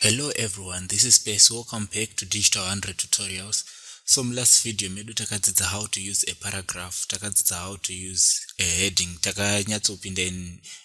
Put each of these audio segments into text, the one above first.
Hello everyone, this is Percy. Welcome back to Digital 100 Tutorials. So last video medu takadzidza how to use a paragraph, takadzidza how to use a heading, takanyatsopinda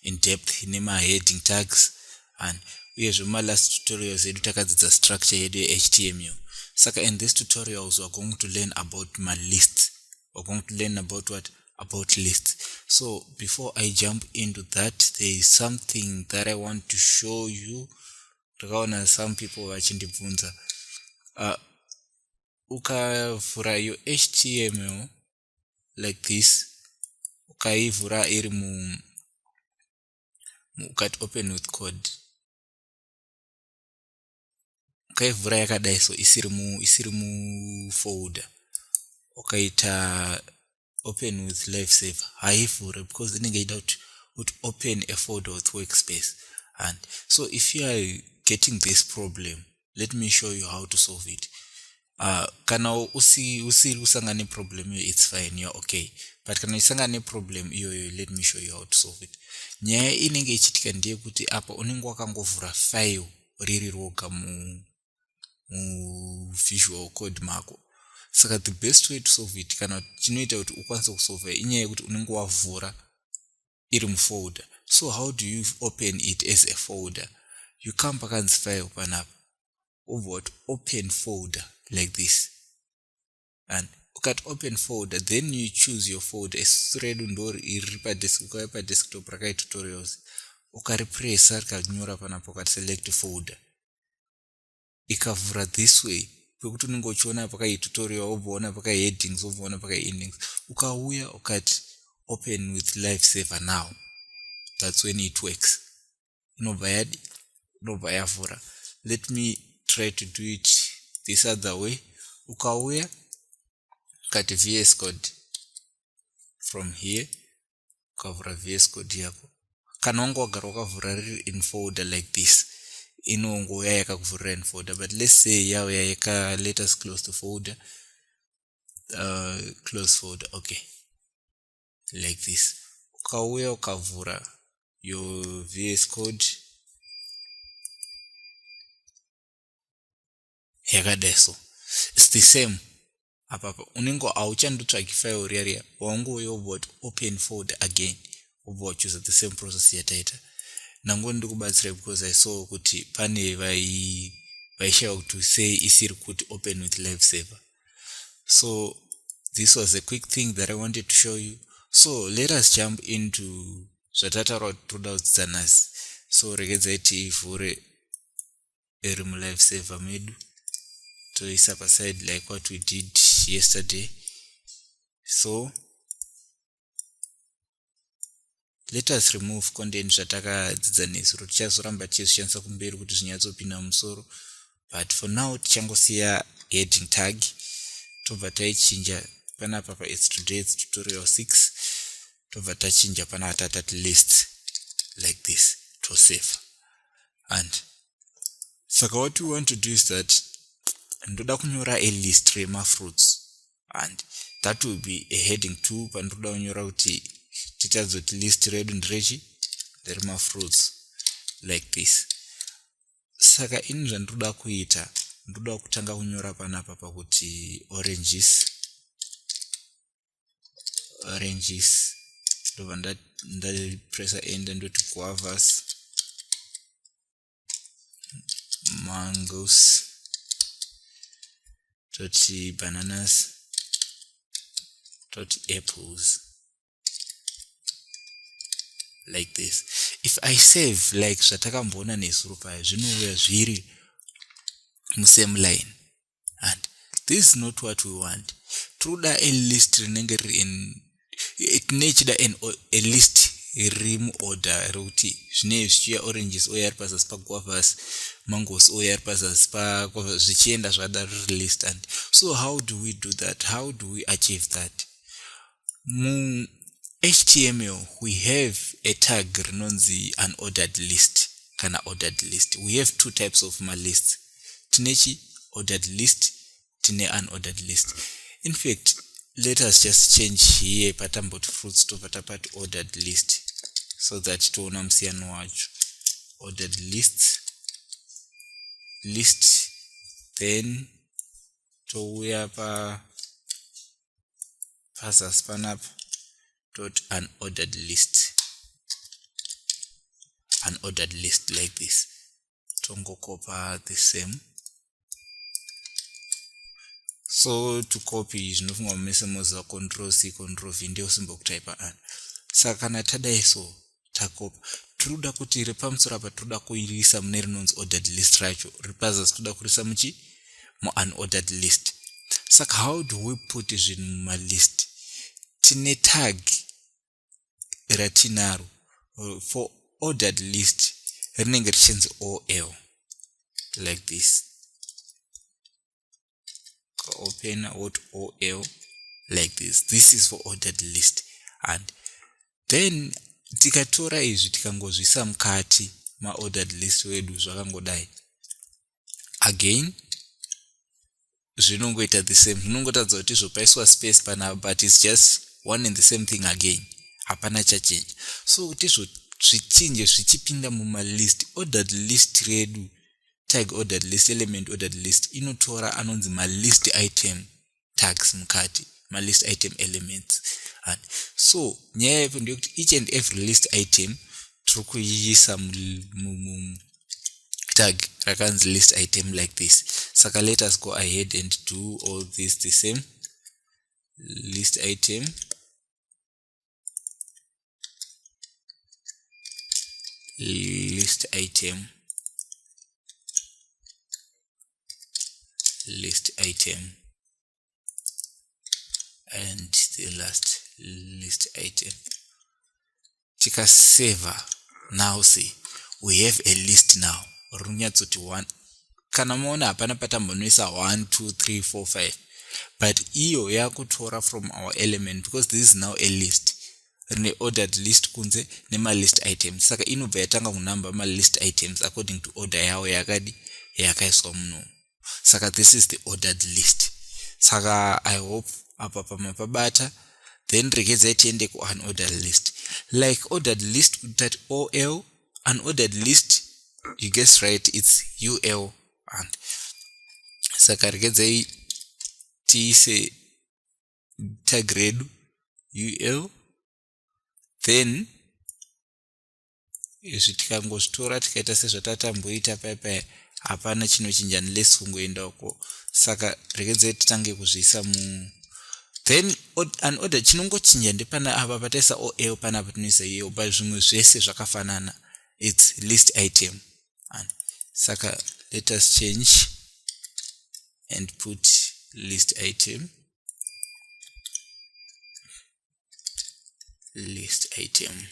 in depth nema heading tags and uyezve last tutorials edu takadzidza structure yedu HTML. Saka in these tutorials we're going to learn about my list. We're going to learn about what? About lists. So before I jump into that, there is something that I want to show you. Some people vachindibvunza ukavhura yo HTML like this, ukaivhura iri ukati open with code, ukaivhura yakadai so isiri mu folder, ukaita open with lifesaver haivhuri because inenge ida kuti open a folder with workspace. And so if you are getting this problem, let me show you how to solve it. Kana usangane problem iyo, it's fine, you're okay. But kana usangane problem iyo, let me show you how to solve it. Nyaya inenge ichitika ndiye kuti apa unenge wakangovhura file riri roga mu visual code mako. Saka the best way to solve it, kana chinoita kuti ukwanise kusolve inyaya yekuti unenge wavhura iri mu folder. So how do you open it as a folder? You come back and file panapa what open folder like this, and look open folder, then you choose your folder. Redu ndori iri pa desktop rakai tutorials, ukaripressa rikanyora panapa ukati select folder, ikavhura this way pekuti unenge uchiona pakai tutorial, uboona pakai headings, uboona pakai endings, ukauya ukati open with lifesaver now. That's when it works. No bad. Let me try to do it this other way. Ukauya ukati VS Code from here, ukavhura VS Code yako. Kana wangu wagara wakavhura riri in folder like this, inongo yaka kuvhura in folder. But let's say yawe yaka, let us close the folder. Close folder, okay. Like this. Ukauya ukavhura your VS Code yakadai so. It's the same. Apapa unengo auchandotsvaki file riya wangu yobot open folder again, obot choose the same process yataita. Nango ndikubatsira because I saw kuti pane vaishaya to say isiri kuti open with lifesaver. So this was a quick thing that I wanted to show you. So let us jump into zvatataura toda kudzanasi. So regedzai tivhure iri mu lifesaver medu toisa paside like what we did yesterday. So let us remove content zvatakadzidza nesuro, tichazoramba tichizvishandisa kumberi kuti zvinyatsopinda musoro. But for now tichangosiya heading tag, tobva taichinja panapa pa it's today's tutorial 6, tobva tachinja panapa tatati list like this to save. And saka what we want to do is that ndoda kunyora a list rema fruits, and that will be a heading 2. Pandoda kunyora kuti tichazoti list redu ndirechi rema fruits like this. Saka ini zvandoda kuita, ndoda kutanga kunyora panapa pakuti oranges ndobva ndapressa enter ndoti guavas, mangoes, toti bananas, toti apples like this. If I save like zvatakamboona nesuro paya, zvinouya zviri mu same line, and this is not what we want. Toda a list rinenge riri in itinechida a list iri mu order rekuti zvine zvichiya oranges oya ari pazasi pa guavas, mangoes oya ari pazasi pa guavas, zvichienda zvadaro list. And so how do we do that? How do we achieve that? Mu HTML we have a tag rinonzi an ordered list kana ordered list. We have two types of my lists. Tinechi ordered list, tine unordered list. In fact, let us just change here patambot fruits to pat ordered list so that toona musiyano wacho. Ordered list list, then touya pazasi panapa dot unordered list, unordered list like this. Tongokopa the same. So to copy zvinofunga mumesemoza control C control V ndio simbo kutypa an. Saka kana tadaiso takopa tinoda kuti repamusoro apa toda kuirisa mune rinonzi ordered list racho, repazasi toda kurisa mu unordered list. Saka how do we put zvinhu muma list? Tine tag ratinaro for ordered list rinenge richinzi OL like this. Open what OL like this. This is for ordered list. And then tikatora izvi tikangozvisa mukati ma ordered list wedu zvakangodai, again zvinongoita the same. Zvinongotadza kuti zvopaiswa space pana, but it's just one and the same thing again. Hapana chachange. So kuti zvichinje zvichipinda muma list, ordered list redu, tag ordered list, element ordered list, inotora anonzi ma list item tags mukati, ma list item elements. And so nyaya yepo ndeyekuti each and every list item tiri kuiisa tag rakanzi list item like this. Saka let us go ahead and do all this the same. List item, list item, list item, and the last list item. Tika save. Now see, we have a list now. Runyatsoti 1. Kana maona hapana patambonoisa 1 2 3 4 5. But iyo yakutora from our element, because this is now a list. Rine ordered list kunze nema list items. Saka inobva yatanga kunamba ma list items according to order yawo yakadi yakaiswa muno. Saka this is the ordered list. Saka I hope apa pamapabata, then regedza tiende ku unordered list. Like ordered list that OL, unordered list, you guess right, it's UL. And saka regedza tiise tag redu UL, then izvi tikangozvitora tikaita sezvatatamboita paipai hapana chinochinja unless kungoenda uko. Saka regedza titange kuzviisa mu, then unordered chinongochinja ndepana apa pataisa OL pana patinoisa iyo, but zvimwe zvese zvakafanana, it's list item. And saka let us change and put list item, list item,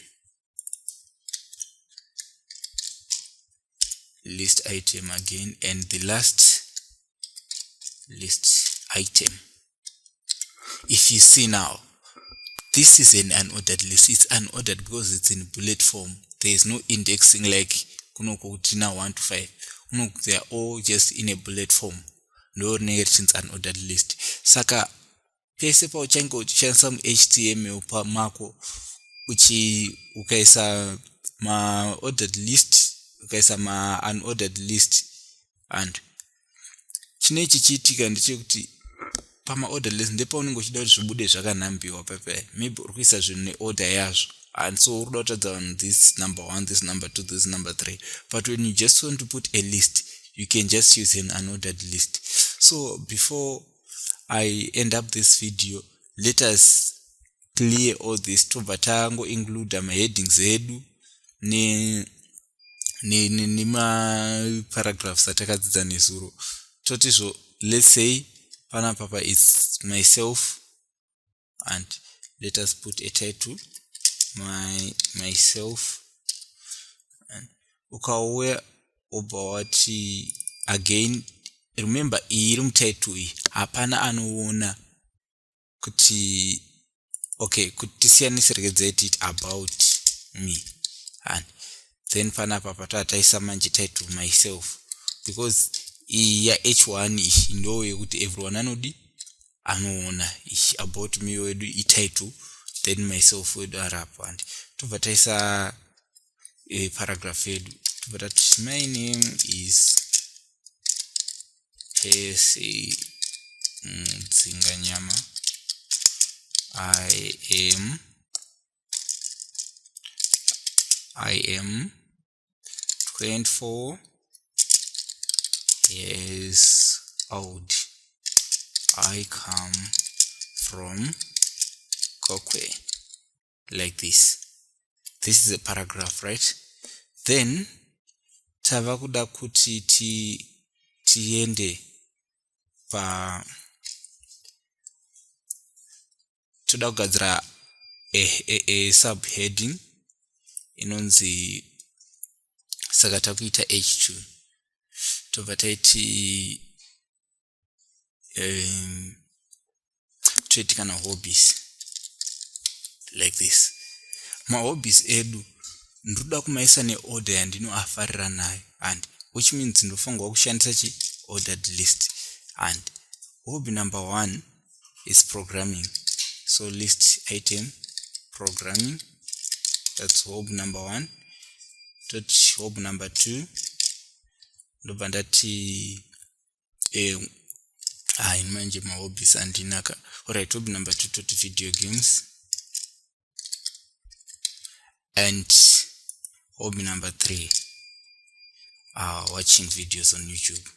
list item again, and the last list item. If you see now, this is an unordered list. It's unordered because it's in bullet form. There is no indexing like kunokutina 1 to 5. They are all just in a bullet form. No negations unordered list. Saka pese pa uchange uchishandisa mu HTML pa mako ukaisa ma ordered list, ukaisa ma unordered list, and chinechi chiitika ndechekuti pama ordered list ndipo unenge uchida kuti zvibude zvakanambiwa pepe. Maybe urikuisa zvinhu neorder yazvo, and so uruda kutadza on this number 1, this number 2, this number 3. But when you just want to put a list, you can just use an unordered list. So before I end up this video, let us clear all this. Tobva tango include my headings edu ne ma paragraphs atakadzidza nezuro. Totizvo, let's say pana papa is myself, and let us put a title myself, and ukauya obawati again. Remember iri mutitle iyi hapana anoona kuti okay kuti tisiyanise regedza it about me, and then pana papa tataisa manje title myself, because iya h1 iyi ndo yekuti everyone anodi anoona about me wedu I title, then myself wedu arapo, and tobva taisa paragraph yedu tobva tati my name is Percy Mudzinganyama. I am 24 years old. I come from Kokwe. Like this. This is a paragraph, right? Then tava kuda kuti tiende pa toda kugadzira a subheading inonzi saka takuita h2 tobva taiti toiti kana hobbies like this. Ma hobbies edu ndoda kumaisa neorder yandinoafarira nayo, and which means ndofanirwa kushandisa ordered list. And hobby number 1 is programming, so list item programming, that's hobby number 1. Hobby number 2 ndobva ndati manje ma hobbies andinaka. Alright, hobby number 2 toti video games, and hobby number 3 watching videos on YouTube.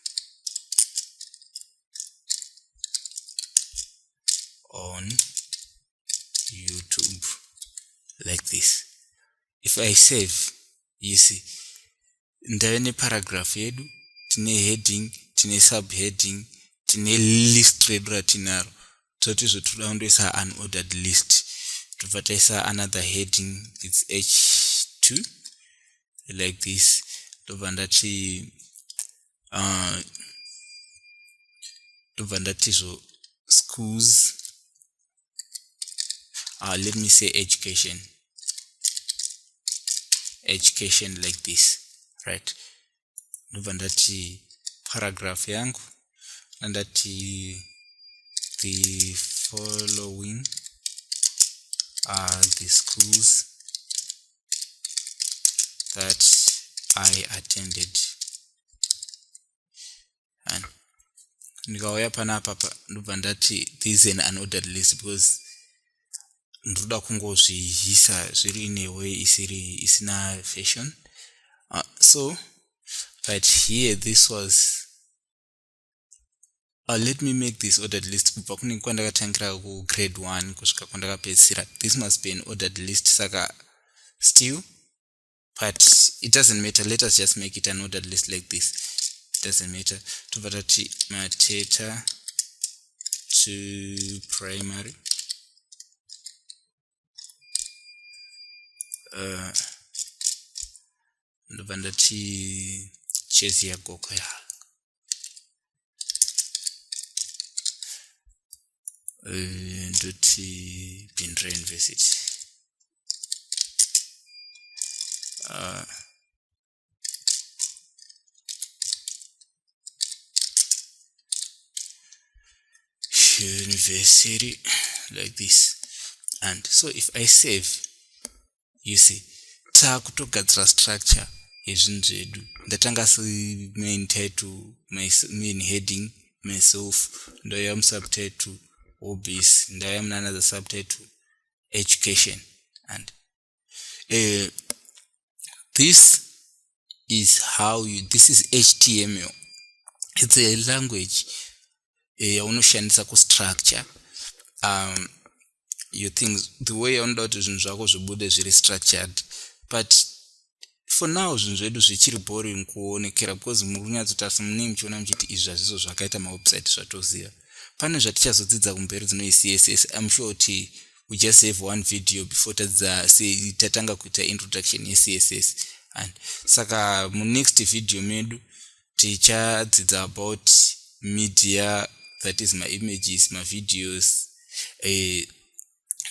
Like this. If I save, you see ndane paragraph yedu, tine heading, tine subheading, tine list redu tinaro. Toti zotoda kundoisa unordered list. Tobva taisa another heading, it's h2 like this. Tobva ndati zo schools, let me say education like this, right? Ndobva ndati paragraph yangu ndati the following are the schools that I attended. And ndikauya panapa ndobva ndati this is an unordered list because ndoda kungozviisa zviri in a way isina fashion. So but here this was let me make this ordered list kubva kune kwandakatangira ku grade 1 kusvika kwandakapedzisira. This must be an ordered list, saka still, but it doesn't matter. Let us just make it an ordered list like this. It doesn't matter. Tobva tati mateta to primary, ndobva ndati chezi yagoko ya ndoti Bindra University. University like this. And so if I save, you see takutogadzira structure yezvinhu zvedu. Ndatanga main title, main heading, myself, ndoya subtitle hobbies, ndaya another subtitle education. And this is this is HTML. It's a language yaunoshandisa kustructure your things the way yaunoda kuti zvinhu zvako zvibude zviri structured. But for now zvinhu zvedu zvichiri boring kuonekera because muri kunyatsoti munenge muchiona muchiti izvi hazvizo zvakaita mawebsite zvatoziva. Pane zvatichazodzidza kumberi dzinoi CSS. I'm sure kuti we just save one video before tatanga kuita introduction ye CSS. And saka mu next video medu tichadzidza about media, that is my images, my videos,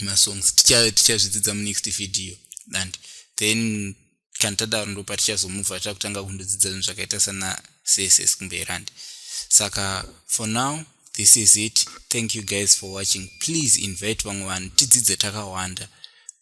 my songs. Tichazvidzidza mu next video. And then kantada ndo patichazomove takutanga kundodzidza zvinhu zvakaita sana CSS kumberandi. Saka for now this is it. Thank you guys for watching. Please invite vamwe tidzidze takawanda,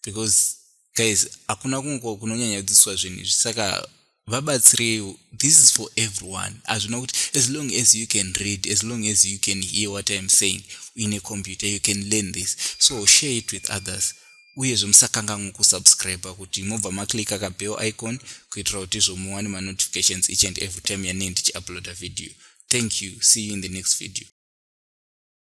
because guys hakuna kungo kunonyanya kudzidziswa zvinhu. Saka vabatsirei. This is for everyone. As long as you can read, as long as you can hear what I'm saying in a computer, you can learn this. So share it with others. Uyezve musakanganwa kusubscribe kuti mobva maklika ka bell icon kuitira kuti zvomuwane ma notifications each and every time yanenge ndichiuploada video. Thank you. See you in the next video.